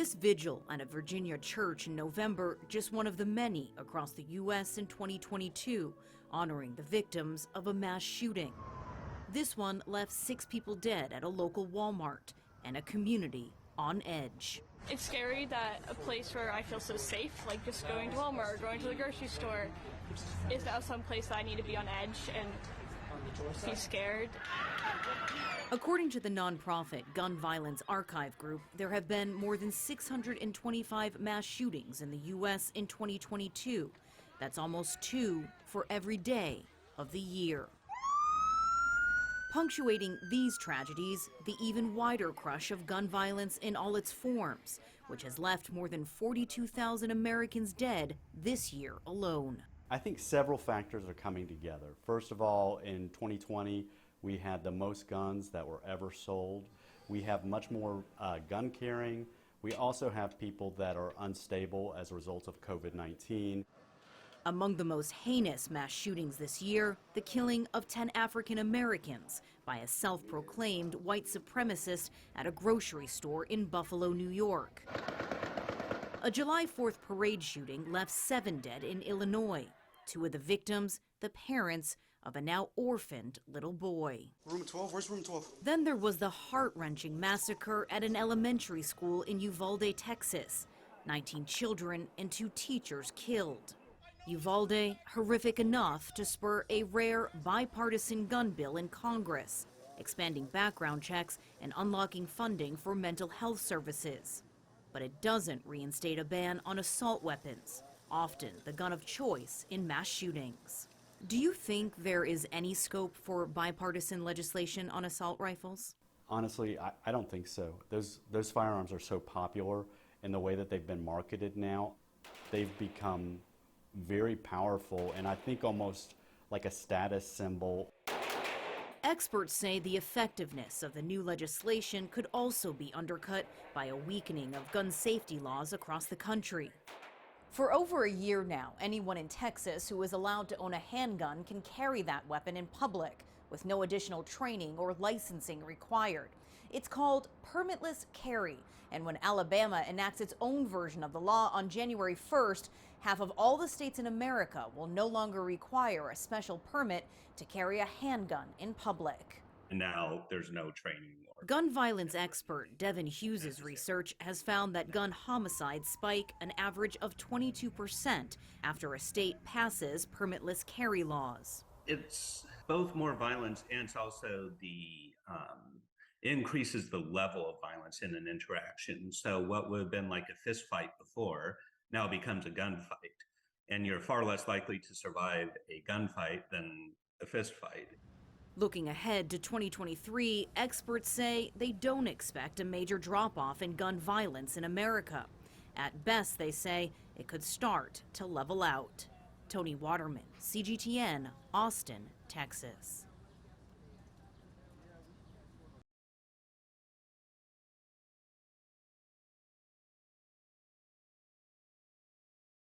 This vigil at a Virginia church in November, just one of the many across the U.S. in 2022, honoring the victims of a mass shooting. This one left 6 people dead at a local Walmart and a community on edge. It's scary that a place where I feel so safe, like just going to Walmart or going to the grocery store, is now some place that I need to be on edge and be scared. According to the nonprofit Gun Violence Archive Group, there have been more than 625 mass shootings in the U.S. in 2022. That's almost 2 for every day of the year. Punctuating these tragedies, the even wider crush of gun violence in all its forms, which has left more than 42,000 Americans dead this year alone. I think several factors are coming together. First of all, in 2020, we had the most guns that were ever sold. We have much more gun carrying. We also have people that are unstable as a result of COVID-19. Among the most heinous mass shootings this year, the killing of 10 African Americans by a self-proclaimed white supremacist at a grocery store in Buffalo, New York. A July 4th parade shooting left 7 dead in Illinois. 2 of the victims, the parents of a now orphaned little boy. Room 12, where's room 12? Then there was the heart-wrenching massacre at an elementary school in Uvalde, Texas. 19 children and 2 teachers killed. Uvalde, horrific enough to spur a rare bipartisan gun bill in Congress, expanding background checks and unlocking funding for mental health services. But it doesn't reinstate a ban on assault weapons, often the gun of choice in mass shootings. Do you think there is any scope for bipartisan legislation on assault rifles? Honestly, I don't think so. Those firearms are so popular in the way that they've been marketed now. They've become very powerful and I think almost like a status symbol. Experts say the effectiveness of the new legislation could also be undercut by a weakening of gun safety laws across the country. For over a year now, anyone in Texas who is allowed to own a handgun can carry that weapon in public with no additional training or licensing required. It's called permitless carry, and when Alabama enacts its own version of the law on January 1st, half of all the states in America will no longer require a special permit to carry a handgun in public. And now there's no training. Gun violence expert Devin Hughes' research has found that gun homicides spike an average of 22% after a state passes permitless carry laws. It's both more violence and it's also increases the level of violence in an interaction. So what would have been like a fist fight before now becomes a gunfight. And you're far less likely to survive a gunfight than a fist fight. Looking ahead to 2023, experts say they don't expect a major drop-off in gun violence in America. At best, they say, it could start to level out. Toni, Waterman, CGTN, Austin, Texas.